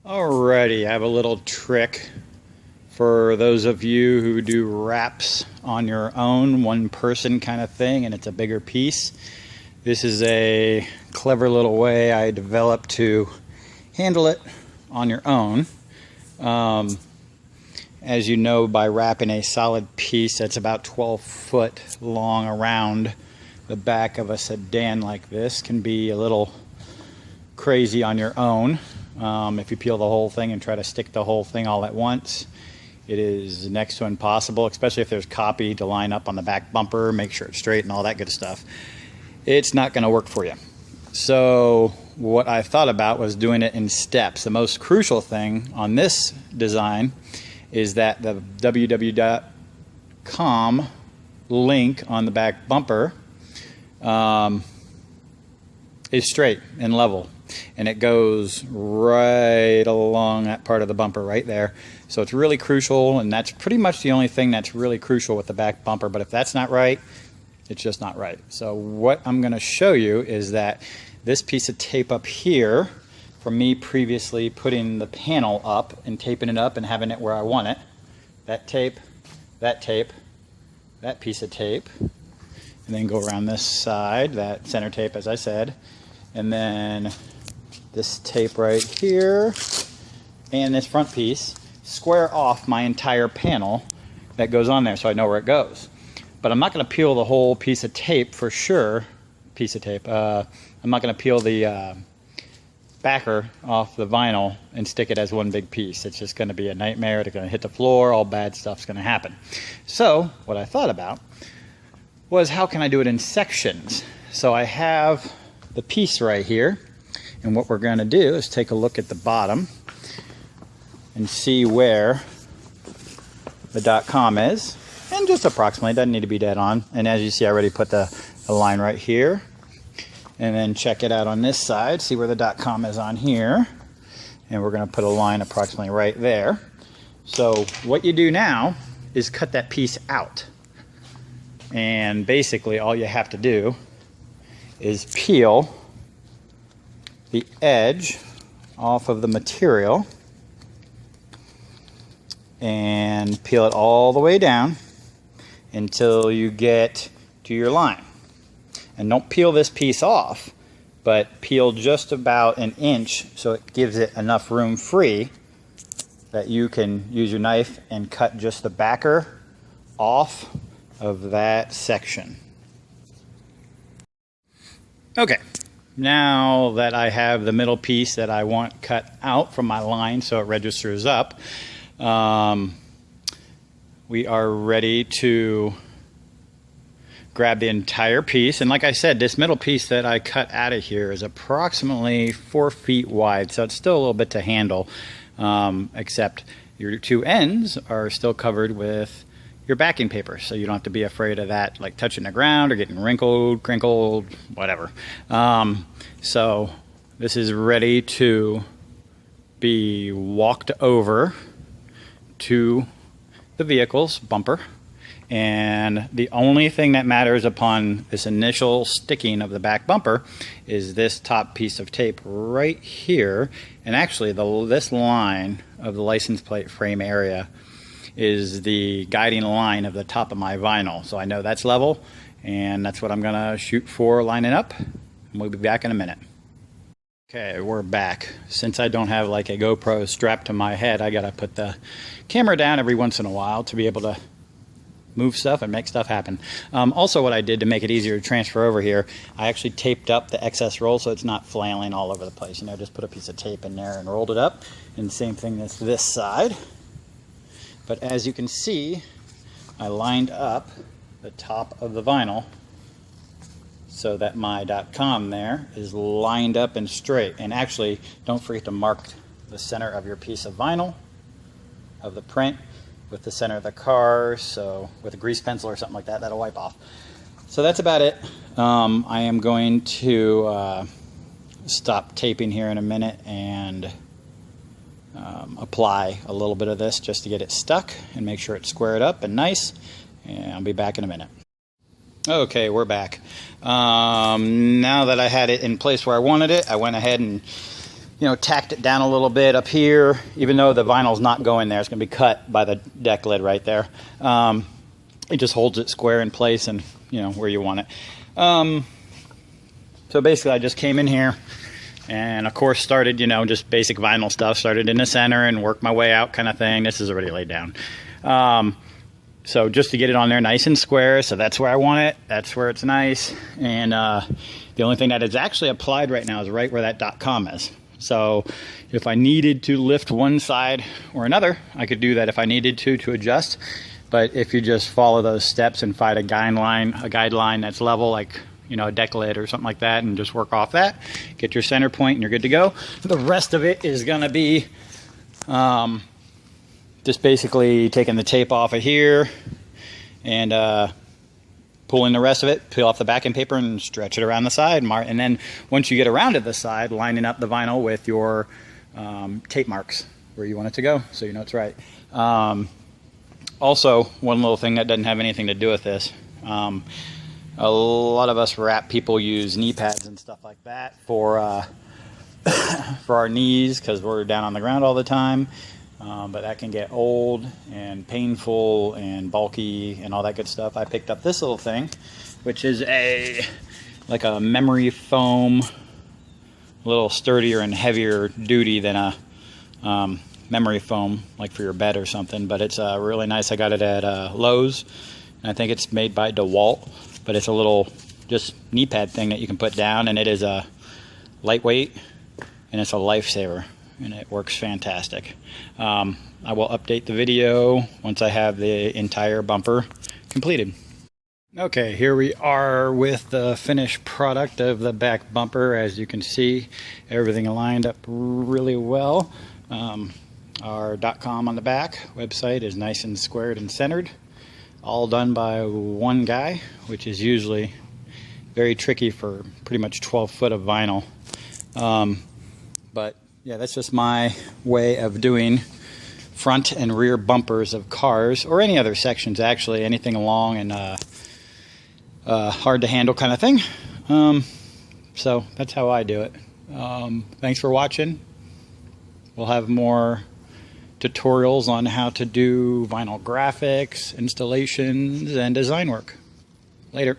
Alrighty, I have a little trick for those of you who do wraps on your own, one person kind of thing, and it's a bigger piece. This is a clever little way I developed to handle it on your own. As you know, by wrapping a solid piece that's about 12 foot long around the back of a sedan like this can be a little crazy on your own. If you peel the whole thing and try to stick the whole thing all at once, it is next to impossible, especially if there's copy to line up on the back bumper, make sure it's straight and all that good stuff. It's not going to work for you. So what I thought about was doing it in steps. The most crucial thing on this design is that the www.com link on the back bumper is straight and level, and it goes right along that part of the bumper right there. So it's really crucial, and that's pretty much the only thing that's really crucial with the back bumper. But if that's not right, it's just not right. So what I'm going to show you is that this piece of tape up here, from me previously putting the panel up and taping it up and having it where I want it, that tape, that piece of tape, and then go around this side, that center tape as I said, and then this tape right here and this front piece square off my entire panel that goes on there so I know where it goes. But I'm not going to peel the whole piece of tape for sure. I'm not going to peel the backer off the vinyl and stick it as one big piece. It's just going to be a nightmare. It's going to hit the floor. All bad stuff's going to happen. So what I thought about was, how can I do it in sections? So I have the piece right here, and what we're going to do is take a look at the bottom and see where the .com is, and just approximately, doesn't need to be dead on. And as you see, I already put the line right here, and then check it out on this side, see where the .com is on here, and we're going to put a line approximately right there. So what you do now is cut that piece out, and basically all you have to do is peel the edge off of the material and peel it all the way down until you get to your line. And don't peel this piece off, but peel just about an inch so it gives it enough room free that you can use your knife and cut just the backer off of that section. Okay, now that I have the middle piece that I want cut out from my line so it registers up, we are ready to grab the entire piece. And like I said, this middle piece that I cut out of here is approximately 4 feet wide, so it's still a little bit to handle, except your two ends are still covered with your backing paper, so you don't have to be afraid of that like touching the ground or getting wrinkled, crinkled, whatever. So this is ready to be walked over to the vehicle's bumper, and the only thing that matters upon this initial sticking of the back bumper is this top piece of tape right here. And actually this line of the license plate frame area is the guiding line of the top of my vinyl, so I know that's level, and that's what I'm gonna shoot for lining up, and we'll be back in a minute. Okay, we're back. Since I don't have like a GoPro strapped to my head, I gotta put the camera down every once in a while to be able to move stuff and make stuff happen. Also, what I did to make it easier to transfer over here, I actually taped up the excess roll so it's not flailing all over the place. You know, just put a piece of tape in there and rolled it up. And same thing as this side. But as you can see, I lined up the top of the vinyl so that my .com there is lined up and straight. And actually, don't forget to mark the center of your piece of vinyl, of the print, with the center of the car, so with a grease pencil or something like that, that'll wipe off. So that's about it. I am going to stop taping here in a minute and apply a little bit of this just to get it stuck and make sure it's squared up and nice, and I'll be back in a minute. Okay, we're back. Now that I had it in place where I wanted it, I went ahead and tacked it down a little bit up here, even though the vinyl's not going there. It's going to be cut by the deck lid right there. It just holds it square in place and, where you want it. So basically I just came in here and of course started, just basic vinyl stuff. Started in the center and worked my way out kind of thing. This is already laid down. So just to get it on there nice and square, so that's where I want it. That's where it's nice. And the only thing that is actually applied right now is right where that .com is. So if I needed to lift one side or another, I could do that if I needed to adjust. But if you just follow those steps and find a guideline that's level, like a deck lid or something like that, and just work off that, get your center point and you're good to go. The rest of it is gonna be just basically taking the tape off of here and pulling the rest of it, peel off the backing paper and stretch it around the side. And then once you get around to the side, lining up the vinyl with your tape marks where you want it to go, so you know it's right. Also, one little thing that doesn't have anything to do with this, a lot of us wrap people use knee pads and stuff like that for for our knees because we're down on the ground all the time. But that can get old and painful and bulky and all that good stuff. I picked up this little thing, which is like a memory foam, a little sturdier and heavier duty than a memory foam, like for your bed or something. But it's really nice. I got it at Lowe's, and I think it's made by DeWalt. But it's a little just knee pad thing that you can put down, and it is a lightweight, and it's a lifesaver. And it works fantastic. I will update the video once I have the entire bumper completed. Okay, here we are with the finished product of the back bumper. As you can see, everything lined up really well. Our .com on the back website is nice and squared and centered. All done by one guy, which is usually very tricky for pretty much 12 foot of vinyl. But yeah, that's just my way of doing front and rear bumpers of cars, or any other sections actually, anything long and hard to handle kind of thing. So that's how I do it. Thanks for watching. We'll have more tutorials on how to do vinyl graphics, installations, and design work. Later.